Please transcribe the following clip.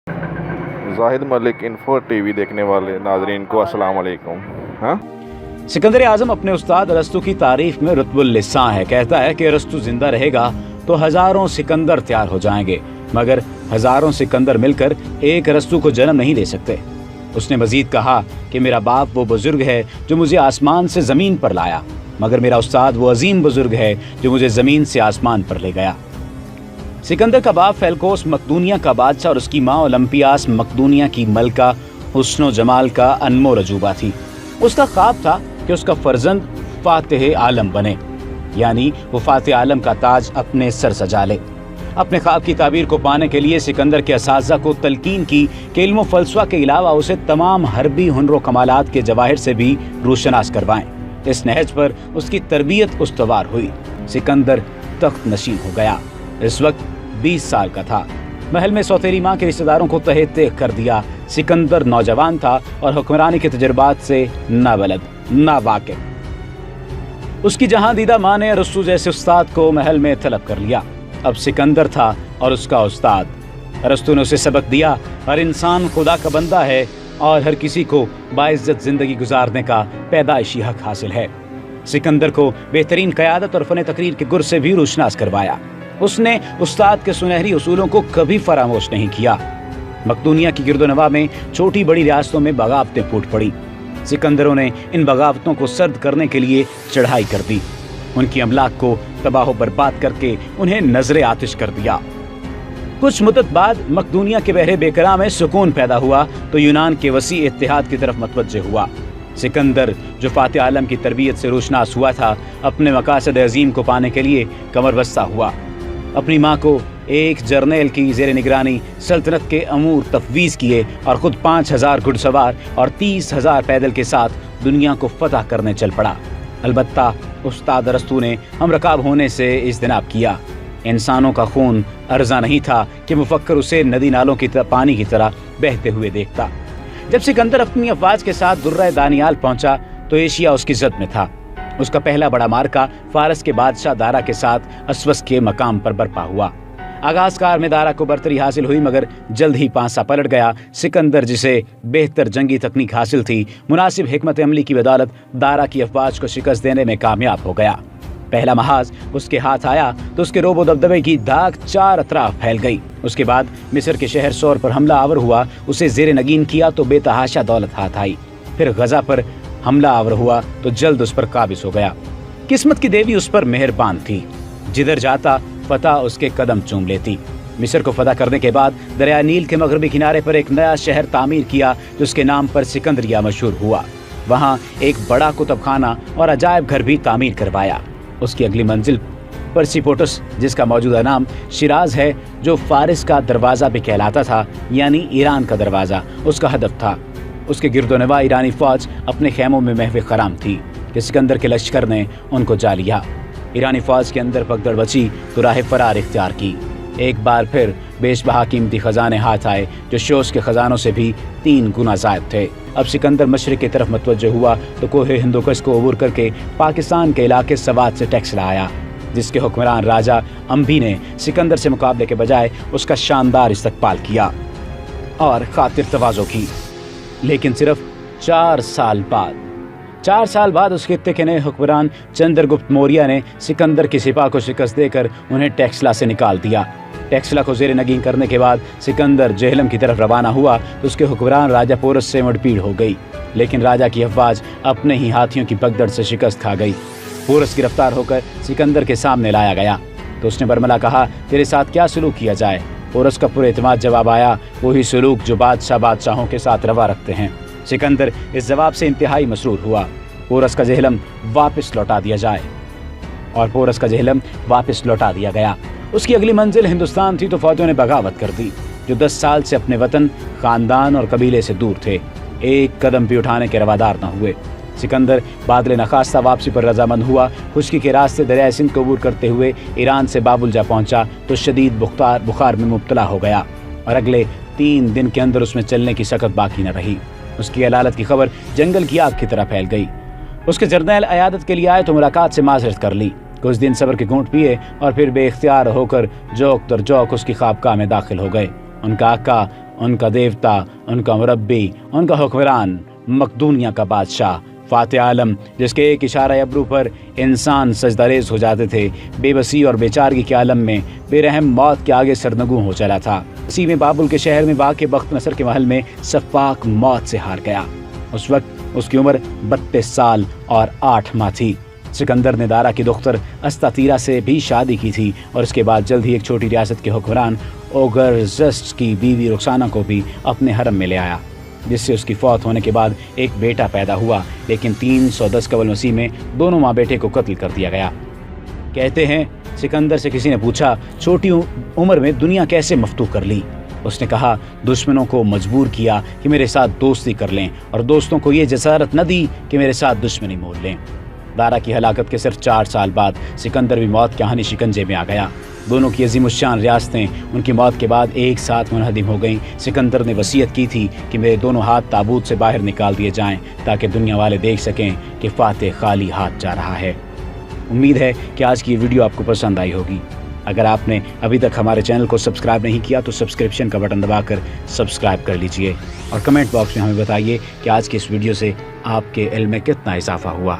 Zahid Malik info TV देखने वाले नाजरीन को अस्सलाम वालेकुम। हाँ, सिकंदर आजम अपने उस्ताद अरस्तू की तारीफ में रुतबुल लिस्सां है। कहता है कि अरस्तू जिंदा रहेगा तो हजारों सिकंदर तैयार हो जाएंगे, मगर हजारों सिकंदर मिलकर एक अरस्तू को जन्म नहीं दे सकते। उसने मजीद कहा कि मेरा बाप वो बुजुर्ग है जो मुझे आसमान से जमीन पर लाया, मगर मेरा उस्ताद वो अजीम बुजुर्ग है जो मुझे जमीन से आसमान पर ले गया। सिकंदर का बाप फेलकोस मकदूनिया का बादशाह और उसकी माँ ओलंपियास मकदूनिया की मलका हुस्नो जमाल का अनमोल अजूबा थी। उसका ख्वाब था कि उसका फर्जंद फातिह आलम बने, यानी वो फातिह आलम का ताज अपने सर सजा ले। अपने ख्वाब की ताबीर को पाने के लिए सिकंदर के असातिज़ा को तलकीन की कि इल्म फलसफा के अलावा उसे तमाम हरबी हुनर कमालात के जवाहिर से भी रूशनास करवाएं। इस नहज पर उसकी तरबियत उस्तवार हुई। सिकंदर तख्त नशीन हो गया। इस वक्त 20 साल का था। महल में सौतेली माँ के रिश्तेदारों को तहे तेख कर दिया। सिकंदर नौजवान था और हुक्मरानी के तजुर्बात से नाबलद नावाकिफ। उसकी जहां दीदा माँ ने अरस्तू जैसे उस्ताद को महल में तलब कर लिया। अब सिकंदर था और उसका उस्ताद। अरस्तू ने उसे सबक दिया, हर इंसान खुदा का बंदा है और हर किसी को बाइज्जत जिंदगी गुजारने का पैदाइशी हक हासिल है। सिकंदर को बेहतरीन क़यादत और फ़न तकरीर के गुर से भी रोशनास करवाया। उसने उस्ताद के सुनहरी उसूलों को कभी फरामोश नहीं किया। मकदूनिया की गिरदोनवा में छोटी बड़ी रियासतों में बगावतें फूट पड़ी। सिकंदरों ने इन बगावतों को सर्द करने के लिए चढ़ाई कर दी। उनकी अमलाक को तबाह बर्बाद करके उन्हें नजरे आतिश कर दिया। कुछ मुद्दत बाद मकदूनिया के बहरे बेकरार में सुकून पैदा हुआ तो यूनान के वसी इत्तेहाद की तरफ मतवज्जे हुआ। सिकंदर जो फातिह आलम की तरबियत से रोशनास हुआ था, अपने मकासद अजीम को पाने के लिए कमर बस्ता हुआ। अपनी माँ को एक जर्नेल की ज़ेर निगरानी सल्तनत के अमूर तफवीज़ किए और ख़ुद 5000 घुड़सवार और 30,000 पैदल के साथ दुनिया को फतह करने चल पड़ा। अलबत्ता उस्ताद अरस्तू ने हमरकाब होने से इज्तिनाब किया। इंसानों का खून अर्जा नहीं था कि मुफक्कर उसे नदी नालों की पानी की तरह बहते हुए देखता। जब सिकंदर अपनी अफवाज के साथ दुर्रा दानियाल पहुंचा तो एशिया उसकी जद में था। उसका पहला बड़ा मार्का फारस के बादशाह दारा के साथ अस्वस के मकाम पर बरपा हुआ। आगाज़कार में दारा को बरतरी हासिल हुई, मगर जल्द ही पांसा पलट गया। सिकंदर, जिसे बेहतर जंगी तकनीक हासिल थी, मुनासिब हिकमत अमली की बदौलत दारा की अफवाज को शिकस्त देने में कामयाब हो गया। पहला महाज उसके हाथ आया तो उसके रोबो दबदबे की दाग चार अतराफ फैल गई। उसके बाद मिस्र के शहर सौर पर हमला आवर हुआ। उसे जेर नगीन किया तो बेतहाशा दौलत हाथ आई। फिर गजा पर हमला आवर हुआ तो जल्द उस पर काबिज हो गया। किस्मत की देवी उस पर मेहरबान थी। जिधर जाता फतह उसके कदम चूम लेती। मिस्र को फतह करने के बाद दरिया नील के मगरबी किनारे पर एक नया शहर तामीर किया जिसके नाम पर सिकंदरिया मशहूर हुआ। वहाँ एक बड़ा कुतुबखाना और अजायब घर भी तामीर करवाया। उसकी अगली मंजिल परसिपोटस, जिसका मौजूदा नाम शिराज है, जो फारिस का दरवाज़ा भी कहलाता था, यानी ईरान का दरवाज़ा, उसका हदफ था। उसके गिरदोनवा ईरानी फौज अपने खेमों में महव खराम थी कि सिकंदर के लश्कर ने उनको जा लिया। ईरानी फौज के अंदर भगदड़ बची तो राह फरार इख्तियार की। एक बार फिर बेशबहा कीमती खजाने हाथ आए जो शोश के खजानों से भी 3 गुना ज़ायद थे। अब सिकंदर मशरिक की तरफ मतवज्जे हुआ तो कोहे हिंदुकुश को अबूर करके पाकिस्तान के इलाके सवात से टैक्स लाया, जिसके हुक्मरान राजा अम्बी ने सिकंदर से मुकाबले के बजाय उसका शानदार इस्तकबाल किया और खातिर तवाज़ो की। लेकिन सिर्फ 4 साल बाद उस खित्ते के नए हुक्मरान चंद्रगुप्त मौर्य ने सिकंदर की सिपाह को शिकस्त देकर उन्हें टैक्सला से निकाल दिया। टैक्सला को जेर नगीन करने के बाद सिकंदर जेहलम की तरफ रवाना हुआ तो उसके हुक्मरान राजा पोरस से मुठभेड़ हो गई, लेकिन राजा की अफवाज अपने ही हाथियों की भगदड़ से शिकस्त खा गई। पोरस गिरफ्तार होकर सिकंदर के सामने लाया गया तो उसने बरमला कहा, तेरे साथ क्या सलूक किया जाए? पोरस का पुरएतमाद जवाब आया, वही सलूक जो बादशाहों के साथ रवा रखते हैं। सिकंदर इस जवाब से इंतहाई मसरूर हुआ। पोरस का जेहलम वापस लौटा दिया जाए और पोरस का जेहलम वापस लौटा दिया गया। उसकी अगली मंजिल हिंदुस्तान थी तो फौजों ने बगावत कर दी। जो 10 साल से अपने वतन, खानदान और कबीले से दूर थे, एक कदम भी उठाने के रवादार न हुए। सिकंदर बादल नखास्ता वापसी पर रजामंद हुआ। खुश्की के रास्ते दरिया सिंध को अबूर करते हुए ईरान से बाबुल जा पहुंचा तो शदीद बुखार में मुब्तला हो गया और अगले 3 दिन के अंदर उसमें चलने की सकत बाकी न रही। उसकी अलालत की खबर जंगल की आग की तरह फैल गई। उसके जर्नैल अयादत के लिए आए तो मुलाकात से माजरत कर ली। कुछ दिन सब्र के घूंट पिए और फिर बेख्तियार होकर जौक दर जौक उसकी ख्वाबगाह में दाखिल हो गए। उनका आका उनका देवता, उनका मुरब्बी, उनका हुक्मरान, मकदूनिया का बादशाह फातिह आलम, जिसके एक इशारा अब्रू पर इंसान सजदारेज हो जाते थे, बेबसी और बेचारगी के आलम में बेरहम मौत के आगे सरनगू हो चला था। इसी में बाबुल के शहर में वाक़ बख्त नसर के महल में सफ़ाक मौत से हार गया। उस वक्त उसकी उम्र 32 साल और 8 माह थी। सिकंदर ने दारा की दुख्तर अस्तातीरा से भी शादी की थी और उसके बाद जल्द ही एक छोटी रियासत के हुक्मरान ओगरजस्ट की बीवी रुखसाना को भी अपने हरम में ले आया, जिससे उसकी फौत होने के बाद एक बेटा पैदा हुआ। लेकिन 310 कबल मसीह में दोनों माँ बेटे को कत्ल कर दिया गया। कहते हैं सिकंदर से किसी ने पूछा, छोटी उम्र में दुनिया कैसे मफ्तूह कर ली? उसने कहा, दुश्मनों को मजबूर किया कि मेरे साथ दोस्ती कर लें और दोस्तों को ये जसारत न दी कि मेरे साथ दुश्मनी मोल लें। दारा की हलाकत के सिर्फ 4 साल बाद सिकंदर भी मौत के हानि शिकंजे में आ गया। दोनों की अजीमुशान रियासतें उनकी मौत के बाद एक साथ मुनहदिम हो गईं। सिकंदर ने वसीयत की थी कि मेरे दोनों हाथ ताबूत से बाहर निकाल दिए जाएं ताकि दुनिया वाले देख सकें कि फातिह खाली हाथ जा रहा है। उम्मीद है कि आज की ये वीडियो आपको पसंद आई होगी। अगर आपने अभी तक हमारे चैनल को सब्सक्राइब नहीं किया तो सब्सक्रिप्शन का बटन दबाकर सब्सक्राइब कर लीजिए और कमेंट बॉक्स में हमें बताइए कि आज की इस वीडियो से आपके इल्म में कितना इजाफा हुआ।